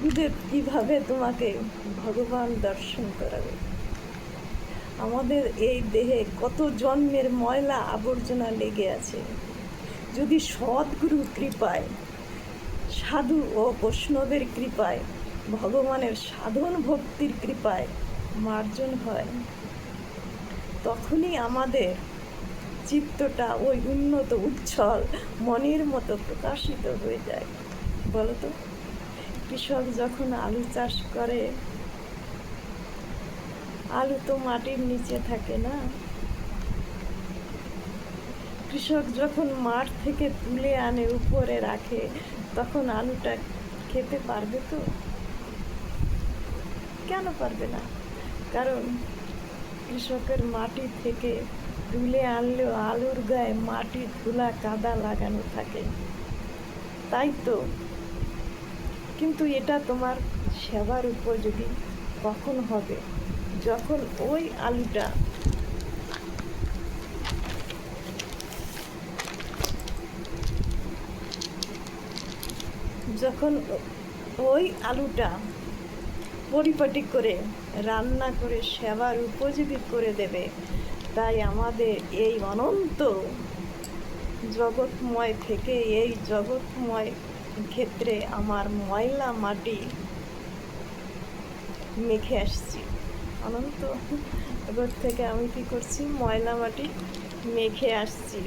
গুরুদেব কীভাবে তোমাকে ভগবান দর্শন করাবে? আমাদের এই দেহে কত জন্মের ময়লা আবর্জনা লেগে আছে। যদি সদ্গুরু কৃপায়, সাধু ও বৈষ্ণবের কৃপায়, ভগবানের সাধন ভক্তির কৃপায় মার্জন হয়, তখনই আমাদের চিত্তটা ওই উন্নত উচ্ছল মনের মতো প্রকাশিত হয়ে যায়। বলো তো, কৃষক যখন আলু চাষ করে, আলু তো মাটির নিচে থাকে না। কৃষক যখন মাঠ থেকে তুলে আনে উপরে রাখে, তখন আলুটা খেতে পারবে তো? কেন পারবে না? কারণ কৃষকের মাটি থেকে তুলে আনলেও আলুর গায়ে মাটির ধুলা কাদা লাগানো থাকে, তাই তো। কিন্তু এটা তোমার সেবার উপযোগী কখন হবে? যখন ওই আলুটা পরিপাটি করে রান্না করে সেবার উপযোগী করে দেবে। তাই আমাদের এই অনন্ত জগৎময় থেকে এই জগৎময় ক্ষেত্রে আমার ময়লা মাটি মেখে আসছি। অনন্ত জগৎ থেকে আমি কি করছি? ময়লা মাটি মেখে আসছি।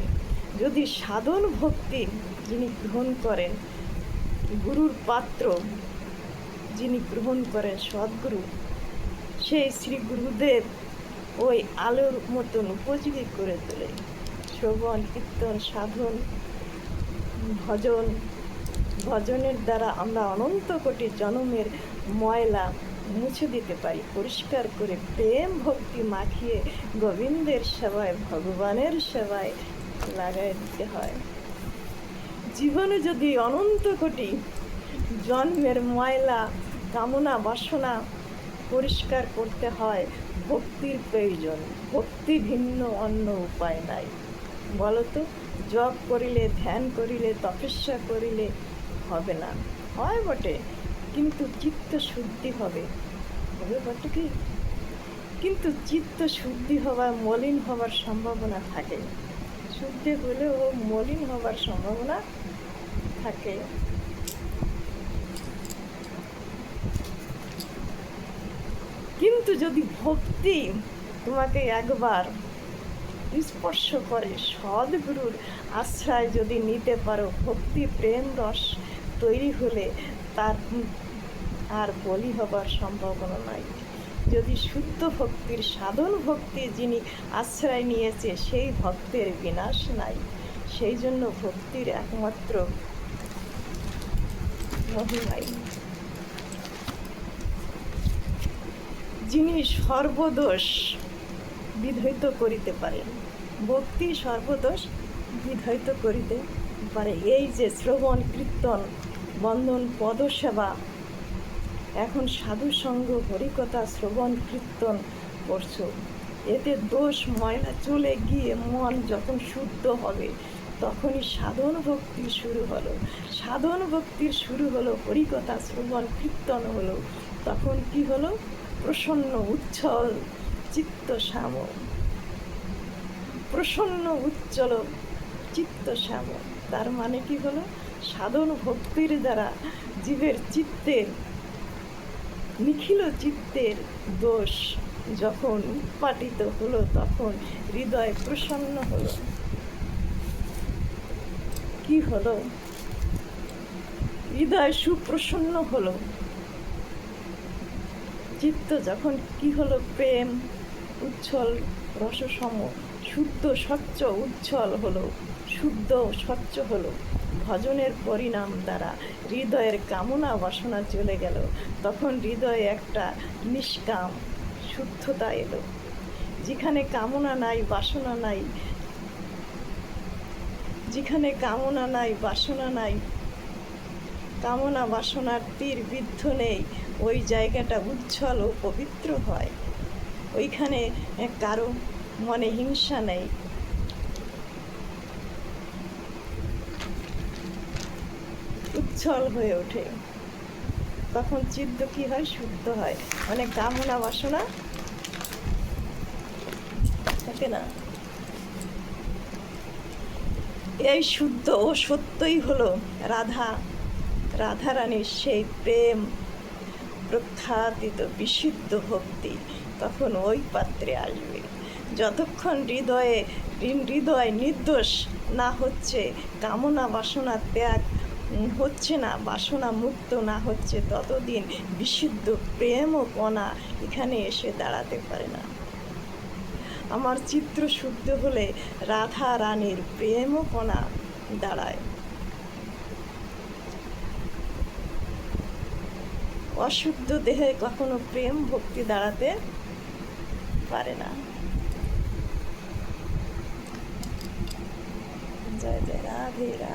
যদি সাধন ভক্তি যিনি গ্রহণ করেন, গুরুর পাত্র যিনি গ্রহণ করেন, সদ্গুরু, সেই শ্রী গুরুদেব ওই আলোর মতন উপযোগী করে তোলে। শ্রবণ, কীর্তন, সাধন, ভজনের দ্বারা আমরা অনন্ত কোটি জন্মের ময়লা মুছে দিতে পারি, পরিষ্কার করে প্রেম ভক্তি মাখিয়ে গোবিন্দের সেবায়, ভগবানের সেবায় লাগাই দিতে হয়। জীবনে যদি অনন্ত কোটি জন্মের ময়লা কামনা বাসনা পরিষ্কার করতে হয়, ভক্তির প্রয়োজন। ভক্তি ভিন্ন অন্য উপায় নাই। বলো তো, জপ করিলে, ধ্যান করিলে, তপস্যা করিলে হবে না। হয় বটে, কিন্তু চিত্ত শুদ্ধি হবে বটে কি? কিন্তু চিত্ত শুদ্ধি হওয়ার, মলিন হওয়ার সম্ভাবনা থাকে। শুদ্ধি হলেও মলিন হওয়ার সম্ভাবনা থাকে। কিন্তু যদি ভক্তি তোমাকে একবার স্পর্শ করে, সদ্গুরুর আশ্রয় যদি নিতে পারো, ভক্তি প্রেম রস তৈরি হলে তার আর বলি হবার সম্ভাবনা নাই। যদি শুদ্ধ ভক্তির, সাধন ভক্তি যিনি আশ্রয় নিয়েছে, সেই ভক্তের বিনাশ নাই। সেই জন্য ভক্তির একমাত্র মহিমাই, যিনি সর্বদোষ বিধৌত করিতে পারেন। ভক্তি সর্বদোষ বিধৌত করিতে পারে। এই যে শ্রবণ, কীর্তন, বন্দন, পদসেবা, এখন সাধু সঙ্গ, হরিকথা শ্রবণ কীর্তন করছো, এতে দোষ ময়লা চলে গিয়ে মন যখন শুদ্ধ হবে, তখনই সাধন ভক্তি শুরু হলো। সাধন ভক্তির শুরু হলো, হরিকথা শ্রবণ কীর্তন হলো। তখন কি হলো? প্রসন্ন উচ্ছল চিত্ত শ্যাম, প্রসন্ন উজ্জ্বল চিত্ত শ্যাম। তার মানে কি হলো? সাধন ভক্তির দ্বারা জীবের চিত্তের, নিখিল চিত্তের দোষ যখন উৎপাটিত হলো, তখন হৃদয় প্রসন্ন হলো। কি হলো? হৃদয় সুপ্রসন্ন হলো। চিত্ত যখন কি হলো? প্রেম উচ্ছল রসসম, শুদ্ধ স্বচ্ছ উজ্জ্বল হলো, শুদ্ধ স্বচ্ছ হলো। ভজনের পরিণাম দ্বারা হৃদয়ের কামনা বাসনা চলে গেল। তখন হৃদয়ে একটা নিষ্কাম শুদ্ধতা এলো। যেখানে কামনা নাই, বাসনা নাই, যেখানে কামনা নাই, বাসনা নাই, কামনা বাসনার তীর বিদ্ধ নেই, ওই জায়গাটা উজ্জ্বল ও পবিত্র হয়। ওইখানে কারো মনে হিংসা নেই, উজ্জ্বল হয়ে ওঠে। তখন চিত্ত কি হয়? শুদ্ধ হয়। মানে কামনা বাসনা থাকে না। এই শুদ্ধ ও সত্যই হলো রাধারানীর সেই প্রেম প্রখ্যাতিত বিশুদ্ধ ভক্তি। তখন ওই পাত্রে আসবে। যতক্ষণ হৃদয় নির্দোষ না হচ্ছে, কামনা বাসনা ত্যাগ হচ্ছে না, বাসনা মুক্ত না হচ্ছে, ততদিন বিশুদ্ধ প্রেম ও কণা এখানে এসে দাঁড়াতে পারে না। আমার চিত্র শুদ্ধ হলে রাধা রানীর প্রেম ও কণা দাঁড়ায়। অশুদ্ধ দেহে কখনো প্রেম ভক্তি দাঁড়াতে পারে না। জয় জয় রাধে রাধে।